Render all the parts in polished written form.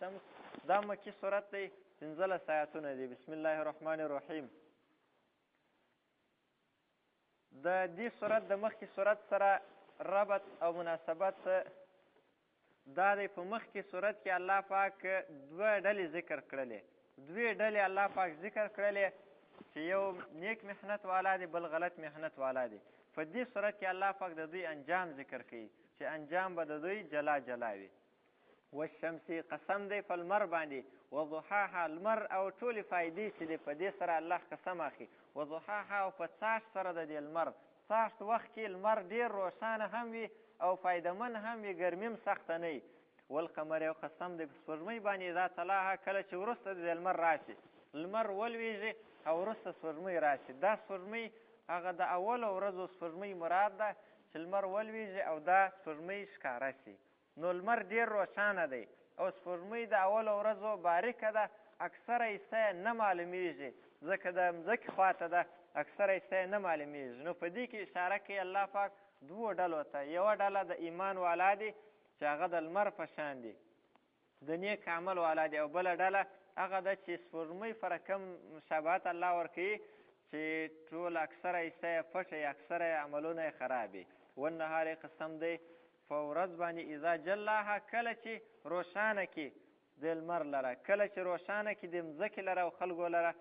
والشمس دا مکی صورت دی 15 آیاتونه دي. بسم الله الرحمن الرحیم. د دې صورت د مخکې صورت سره ربط او مناسبت دا دی. په مخکې صورت کې الله پاک دوه ډلې ذکر کړلې. دوې ډلې الله پاک ذکر کړلې چې یو نیک محنت والا دی، بل غلط محنت والا دی. په دې صورت کې الله پاک د دوی انجام ذکر کوي چې انجام به د دوی جلا جلا وي. والشمس قسم دی په لمر باندې، وضحاها لمر او ټولې فایدې چې دی په دې سره الله قسم اخلي. وضحاها او په څاښت سره د دې لمر، څاښت وخت کې لمر ډېر روښانه هم وي او فایدمن هم وي، ګرمي هم سخته نه وي. والقمر یو قسم دی په سپوږمۍ باندې، اذا طلاها کله چې وروسته د لمر راشي، لمر ولویږي او وروسته سپوږمۍ راشي. دا سپوږمۍ هغه د اولو ورځو سپوږمۍ مراد ده چې لمر ولویږي او دا سپوږمۍ ښکاره شي. نو لمر ډېر روښانه دی او سپوږمۍ د اولو ورځو باریکه ده، اکثره حصه یې نه معلومیږي ځکه د مځکې خواته ده، اکثره حصه یې نه معلومیږي. نو په دې کې اشاره کوي الله پاک دوو ډلو ته. یوه ډله د ایمان والا دي چې هغه د لمر په شان دي، د نیک عمل والا دي، او بله ډله هغه ده چې سپوږمۍ سره کوم مشابهت الله ورکوي چې ټول اکثره حصه یې پټه وي، اکثره یې عملونه یې خراب وي. والنهار قسم دی په ورځ باندې، اذا جلاها کله چې روښانه کړي د لمر لره، کله چې روښانه کړي د مځکې لره او خلکو لره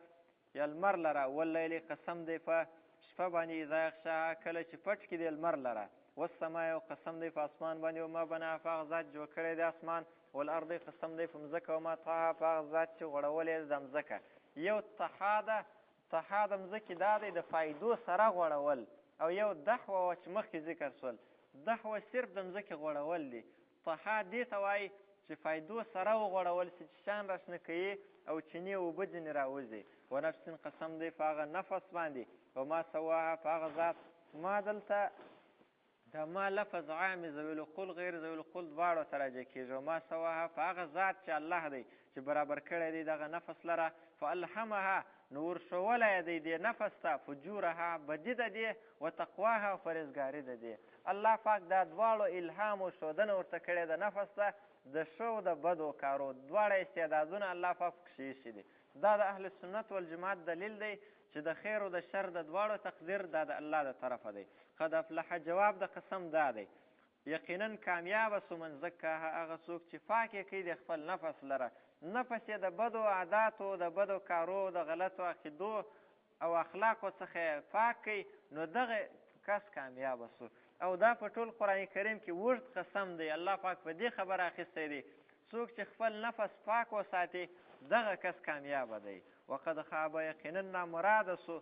یا لمر لره. واللیل قسم دی په شپه باندې، اذا یغشاها کله چې پټ کړي د لمر لره. والسماء یو قسم دی په اسمان باندې، وما بناها په هغه ذات جوړ کړی د اسمان. والارض قسم دی په مځکه، وما طحاها په هغه ذات چې غوړولی د مځکه. یو طحا ده، طحا د مځکې دا دی د فایدو سره غوړول، او یو دحوه وه چې مخکې ذکر شول. دحوه صرف د مځکې غوړول دي. طحا دې ته وایي چې فایدو سره وغوړول شي چې شان راشنه کوي او چینې اوبه ځینې راوځي. ونفس قسم دی په هغه نفس باندې، وما سواها په هغه ذات. ما دلته دا ما لفظ عام ذوي العقول غیر ذوي العقول دواړو ته راجع کېږي. وما سواها په هغه ذات چې الله دی چې برابر کړی دی دغه نفس لره. فالهمها نو ورښولی دی دې نفس ته فجورها بدي د دې، وتقواها او پرهیزګاري د دې. الله پاک دا دواړو الهام او ښودنه ورته کړې ده نفس ته د ښه او د بدو کارو. دواړه استعدادونه الله پاک پکښې ایښي دي. دا د اهل سنت والجماعت دلیل دی چې د خیر او د شر د دواړو تقدیر دا د الله د طرفه دی. قد افلح جواب د قسم دا دی، یقینا کامیابه سو من زکاها هغه څوک چې پاک یې کوي د خپل نفس لره. نفس یې د بدو عاداتو، د بدو کارو، د غلطو عقیدو او اخلاقو څخه پاک کوي، نو دغه کس کامیابه سو. او دا په ټول قرآن کریم کې اوږد قسم دی. الله پاک په دې خبره اخیستی دی څوک چې خپل نفس پاک وساتي دغه کس کامیابه دی. وقد خاب یقینا نامراده سو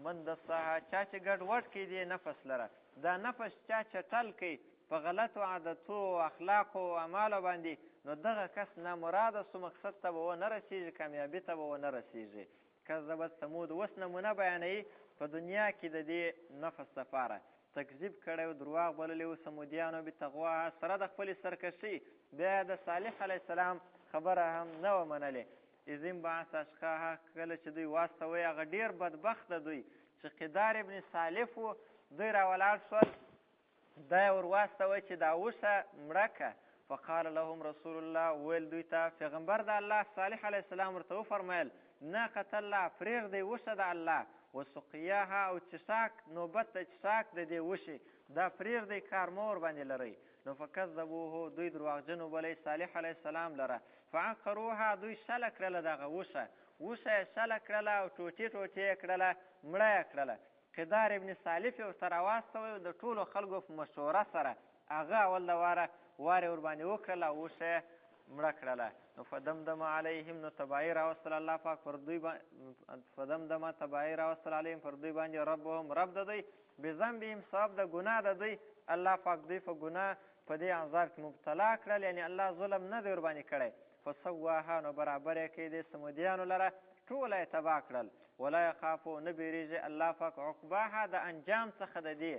من دساها چا چې ګډوډ کړي دی نفس لره. دا نفس چا چټل کوي په غلطو عادتو او اخلاقو او اعمالو باندې، نو دغه کس نامراده سو، مقصد ته به ونه رسېږي، کامیابي ته به ونه رسېږي. کذبت ثمود اوس نمونه بیانوي په دنیا کې د دې نفس لپاره. تکذیب کړی او درواغ بللی و سمودیانو بتقواها سره د خپلې سرکشي. بیا د صالح علیه السلام خبره هم نه وه منلې. اذ انبعث اشقاها کله چې دوی واستوی هغه ډېر بدبخته دوی چې قدار ابن صالح و، دوی راولاړ شول، دا یې ور واستوی چې دا اوښه مړه که. فقال لهم رسول الله، ویل دوی ته پیغمبر د الله صالح علیه السلام ورته وفرمیل ناقة الله پرېږدئ اوښه د الله، وسقیاها او چښاک نوبت د چښاک د دې وشي دا پرېږدئ، کار مه ورباندې لرئ. نو فکذبوه دوی درواغجن وبلئ صالح علیه السلام لره. فعقروها دوی شله کړله دغه وښه یې شله کړله او ټوټې ټوټې یې کړله، مړه یې کړله. قدار ابن صالح یې ورته راواستوی د ټولو خلکو په مشوره سره، هغه اول د واره وارې ورباندې وکړله، وښه یې مړه کړله. نو فدمدم علیهم نو تباهي راوستل الله پاک پر دوی فدمدم تباهي راوستل علیهم پر دوی باندې ربهم رب د دوی بذنبهم سبب د ګناه د دوی. الله پاک دوی په ګناه په دې عذاب کې مبتلا کړل، یعنې الله ظلم نه دی ورباندې کړی. فسواها نو برابر یې کړي د سمودیانو لره، ټوله یې تباه کړل. ولا یخافو نه بیریږي الله پاک عقباها د انجام څخه د دې.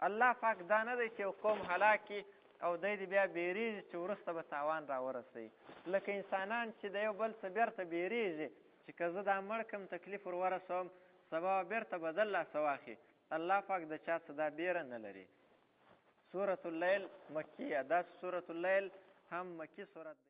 الله پاک دا نه دی چې یو قوم هلاک کړي او دی دې بیا بیریږي چې وروسته به تاوان راورسوي. لکه انسانان چې د یو بل څه بیرته بیریږي چې که زه دا مړ کړم تکلیف ور ورسوم سبا بیرته بدل لاسه واخلي. الله پاک د چا څه دا بیره نه لري. سورة اللیل مکیه، دا سورة اللیل هم مکی سورت دی.